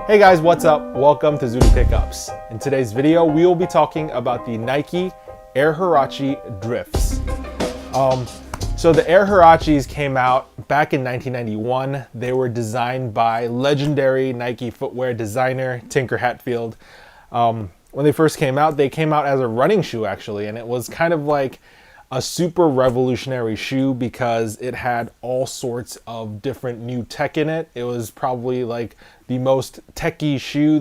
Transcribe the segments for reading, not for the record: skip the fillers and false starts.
Hey guys, what's up? Welcome to Zulu Pickups. In today's video, we will be talking about the Nike Air Huarache Drifts. So the Air Huaraches came out back in 1991. They were designed by legendary Nike footwear designer Tinker Hatfield. When they first came out, they came out as a running shoe actually, and it was kind of like a super revolutionary shoe because it had all sorts of different new tech in it. It was probably like the most techie shoe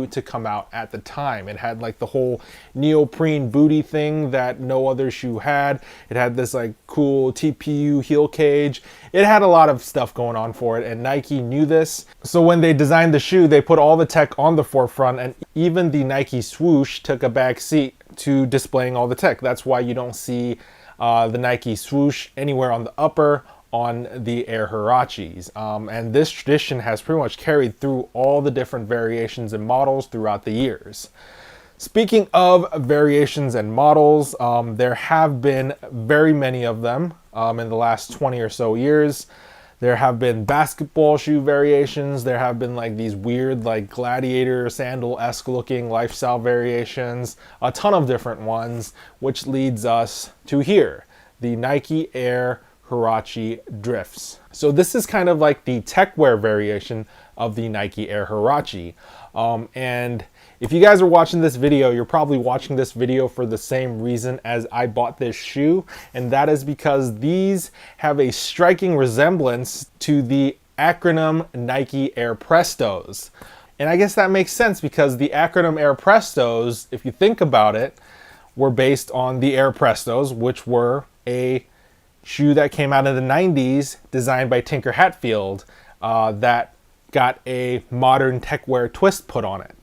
to come out at the time. It had like the whole neoprene booty thing that no other shoe had. It had this like cool TPU heel cage. It had a lot of stuff going on for it, and Nike knew this. So when they designed the shoe, they put all the tech on the forefront, and even the Nike swoosh took a back seat to displaying all the tech. That's why you don't see the Nike swoosh anywhere on the upper on the Air Huaraches. And this tradition has pretty much carried through all the different variations and models throughout the years. Speaking of variations and models, there have been very many of them in the last 20 or so years. There have been basketball shoe variations. There have been like these weird like gladiator sandal-esque looking lifestyle variations, a ton of different ones, which leads us to here, the Nike Air Huarache Drifts. So this is kind of like the tech wear variation of the Nike Air Huarache. And if you guys are watching this video, you're probably watching this video for the same reason as I bought this shoe, and that is because these have a striking resemblance to the acronym Nike Air Prestos. And I guess that makes sense because the acronym Air Prestos, if you think about it, were based on the Air Prestos, which were a shoe that came out in the 90s designed by Tinker Hatfield that got a modern tech wear twist put on it.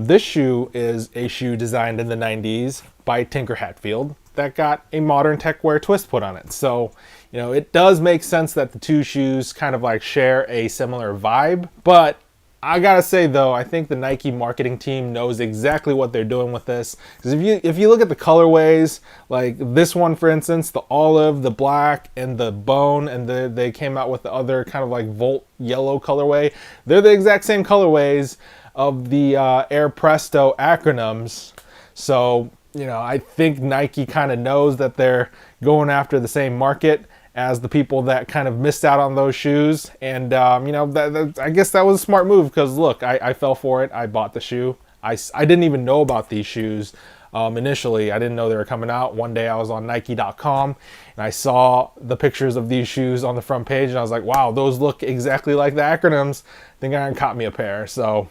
This shoe is a shoe designed in the 90s by Tinker Hatfield that got a modern tech wear twist put on it. So, you know, it does make sense that the two shoes kind of like share a similar vibe. But I gotta say though, I think the Nike marketing team knows exactly what they're doing with this. Because if you look at the colorways, like this one for instance, the olive, the black, and the bone, and they came out with the other kind of like Volt yellow colorway. They're the exact same colorways of the Air Presto acronyms. So, you know, I think Nike kind of knows that they're going after the same market as the people that kind of missed out on those shoes. And, you know, I guess that was a smart move because look, I fell for it. I bought the shoe. I didn't even know about these shoes initially. I didn't know they were coming out. One day I was on Nike.com and I saw the pictures of these shoes on the front page and I was like, wow, those look exactly like the acronyms. I think I caught me a pair. So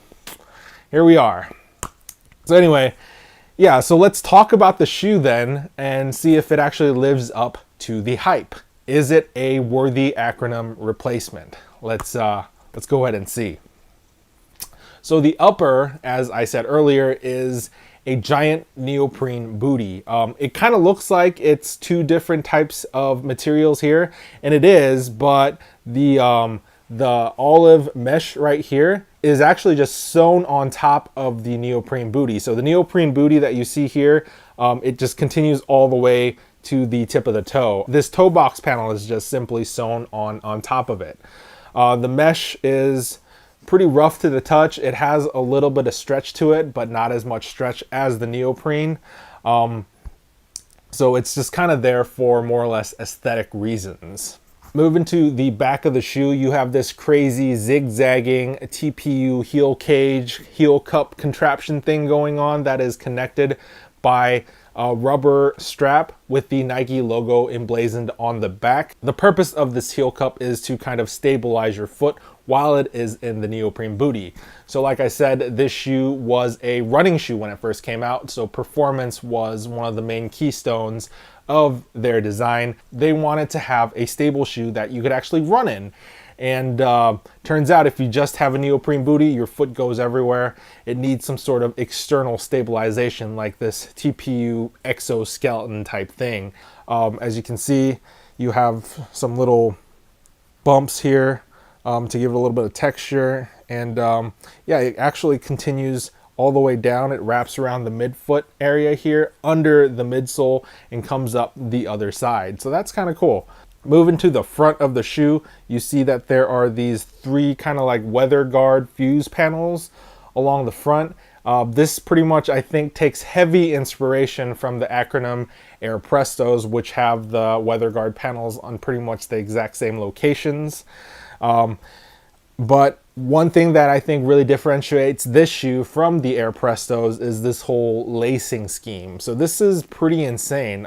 here we are. So anyway, yeah, so let's talk about the shoe then and see if it actually lives up to the hype. Is it a worthy acronym replacement? Let's go ahead and see. So the upper, as I said earlier, is a giant neoprene booty. It kind of looks like it's two different types of materials here, and it is, but the olive mesh right here is actually just sewn on top of the neoprene booty. So the neoprene booty that you see here, it just continues all the way to the tip of the toe. This toe box panel is just simply sewn on top of it. The mesh is pretty rough to the touch. It has a little bit of stretch to it, but not as much stretch as the neoprene. So it's just kind of there for more or less aesthetic reasons. Moving to the back of the shoe, you have this crazy zigzagging TPU heel cage, heel cup contraption thing going on that is connected by a rubber strap with the Nike logo emblazoned on the back. The purpose of this heel cup is to kind of stabilize your foot while it is in the neoprene booty. So like I said, this shoe was a running shoe when it first came out, so performance was one of the main keystones of their design. They wanted to have a stable shoe that you could actually run in. And turns out if you just have a neoprene booty, your foot goes everywhere. It needs some sort of external stabilization like this TPU exoskeleton type thing. As you can see, you have some little bumps here to give it a little bit of texture. And yeah, it actually continues all the way down. It wraps around the midfoot area here under the midsole and comes up the other side. So that's kind of cool. Moving to the front of the shoe, you see that there are these three kind of like weather guard fuse panels along the front. This pretty much, I think, takes heavy inspiration from the acronym Air Prestos, which have the weather guard panels on pretty much the exact same locations. But one thing that I think really differentiates this shoe from the Air Prestos is this whole lacing scheme. So this is pretty insane.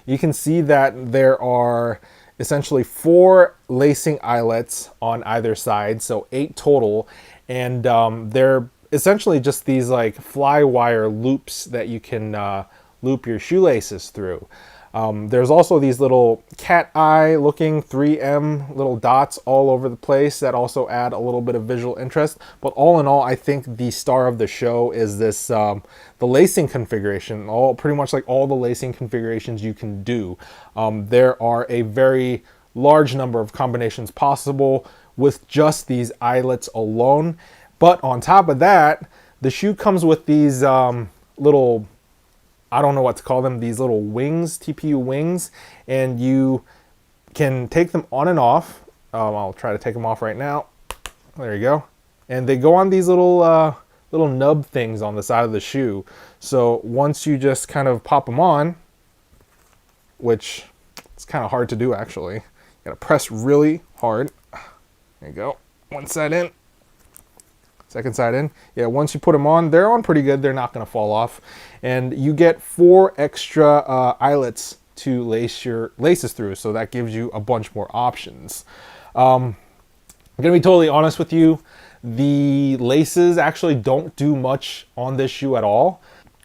You can see that there are essentially 4 lacing eyelets on either side, so 8 total, and they're essentially just these like fly wire loops that you can loop your shoelaces through. There's also these little cat eye looking 3M little dots all over the place that also add a little bit of visual interest. But all in all, I think the star of the show is this, the lacing configuration, pretty much like all the lacing configurations you can do. There are a very large number of combinations possible with just these eyelets alone. But on top of that, the shoe comes with these little, I don't know what to call them, these little wings, TPU wings, and you can take them on and off. I'll try to take them off right now. There you go. And they go on these little little nub things on the side of the shoe. So once you just kind of pop them on, which it's kind of hard to do actually, you gotta press really hard. There you go. One side in. Second side in. Yeah, once you put them on, they're on pretty good. They're not going to fall off. And you get 4 extra eyelets to lace your laces through. So that gives you a bunch more options. I'm going to be totally honest with you. The laces actually don't do much on this shoe at all.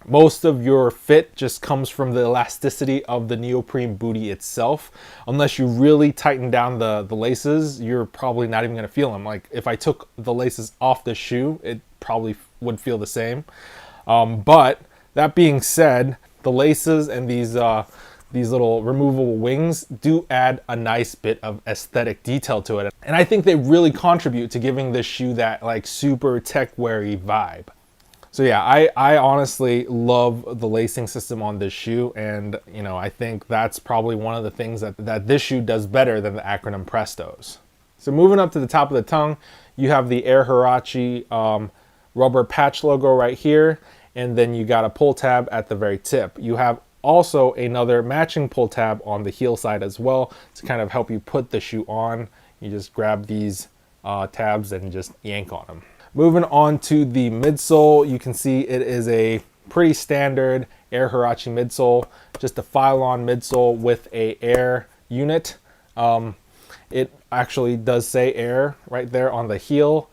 Most of your fit just comes from the elasticity of the neoprene booty itself. Unless you really tighten down the laces, you're probably not even going to feel them. Like if I took the laces off the shoe, it probably would feel the same. But that being said, the laces and these little removable wings do add a nice bit of aesthetic detail to it. And I think they really contribute to giving this shoe that like super tech-weary vibe. So yeah, I honestly love the lacing system on this shoe, and you know, I think that's probably one of the things that this shoe does better than the acronym Prestos. So moving up to the top of the tongue, you have the Air Huarache rubber patch logo right here, and then you got a pull tab at the very tip. You have also another matching pull tab on the heel side as well to kind of help you put the shoe on. You just grab these tabs and just yank on them. Moving on to the midsole, you can see it is a pretty standard Air Huarache midsole, just a Phylon midsole with a Air unit. It actually does say Air right there on the heel.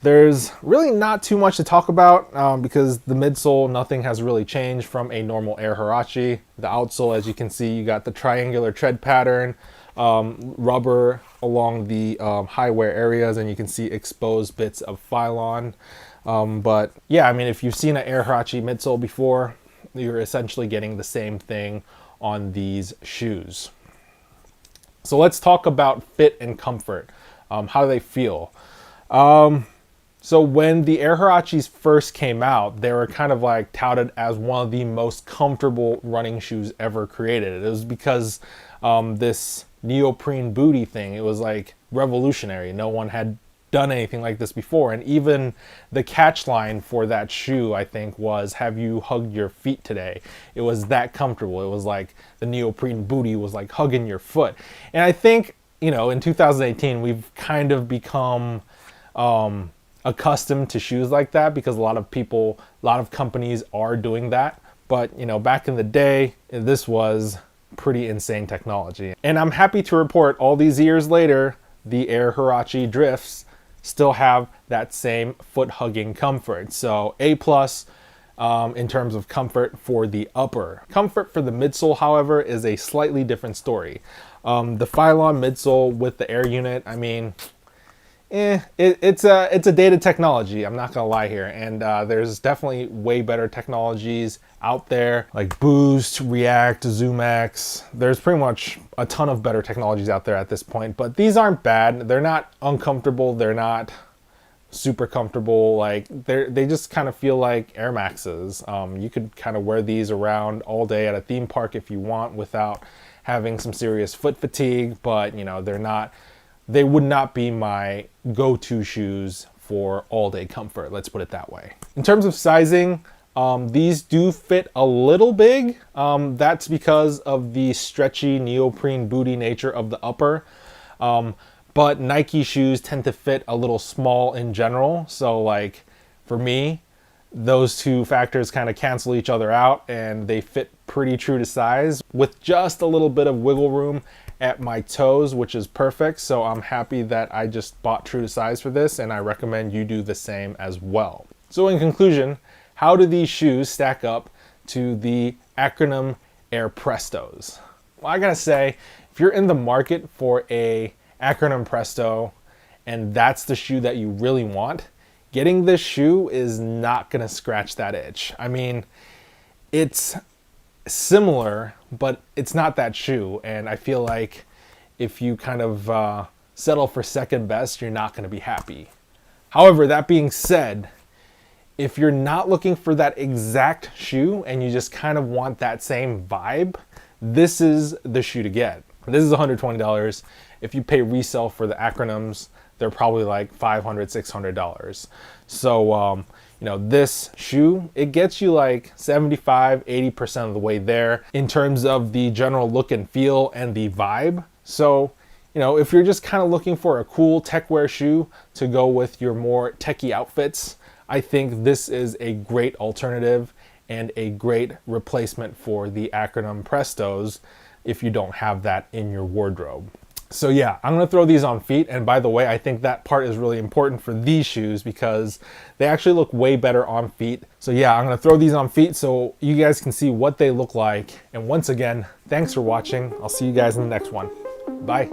There's really not too much to talk about because the midsole, nothing has really changed from a normal Air Huarache. The outsole, as you can see, you got the triangular tread pattern, rubber along the high wear areas, and you can see exposed bits of Phylon. But yeah, I mean, if you've seen an Air Huarache midsole before, you're essentially getting the same thing on these shoes. So let's talk about fit and comfort. How do they feel? So when the Air Huaraches first came out, they were kind of like touted as one of the most comfortable running shoes ever created. It was because this neoprene booty thing, it was like revolutionary. No one had done anything like this before. And even the catch line for that shoe, I think, was, "Have you hugged your feet today?" It was that comfortable. It was like the neoprene booty was like hugging your foot. And I think, you know, in 2018, we've kind of become accustomed to shoes like that because a lot of companies are doing that. But, you know, back in the day, this was pretty insane technology. And I'm happy to report all these years later, the Air Huarache Drifts still have that same foot hugging comfort. So A+ in terms of comfort for the upper. Comfort for the midsole, however, is a slightly different story. The Phylon midsole with the Air unit, I mean, it's a dated technology, I'm not gonna lie here, and there's definitely way better technologies out there like Boost, React, ZoomX. There's pretty much a ton of better technologies out there at this point, but these aren't bad. They're not uncomfortable, they're not super comfortable, like they just kind of feel like Air Maxes. You could kind of wear these around all day at a theme park if you want without having some serious foot fatigue, but you know, they would not be my go-to shoes for all-day comfort, let's put it that way. In terms of sizing, these do fit a little big. That's because of the stretchy neoprene booty nature of the upper. But Nike shoes tend to fit a little small in general. So like for me, those two factors kind of cancel each other out and they fit pretty true to size with just a little bit of wiggle room at my toes, which is perfect. So I'm happy that I just bought true to size for this, and I recommend you do the same as well. So in conclusion, how do these shoes stack up to the acronym Air Prestos? Well, I gotta say, if you're in the market for a acronym Presto and that's the shoe that you really want, getting this shoe is not gonna scratch that itch. I mean, it's similar, but it's not that shoe, and I feel like if you kind of settle for second best, you're not gonna be happy. However, that being said, if you're not looking for that exact shoe and you just kind of want that same vibe, this is the shoe to get. This is $120. If you pay resale for the acronyms, they're probably like $500, $600. So, you know, this shoe, it gets you like 75, 80% of the way there in terms of the general look and feel and the vibe. So, you know, if you're just kind of looking for a cool tech wear shoe to go with your more techie outfits, I think this is a great alternative and a great replacement for the acronym Prestos if you don't have that in your wardrobe. So yeah, I'm gonna throw these on feet. And by the way, I think that part is really important for these shoes because they actually look way better on feet. So yeah, I'm gonna throw these on feet so you guys can see what they look like. And once again, thanks for watching. I'll see you guys in the next one. Bye.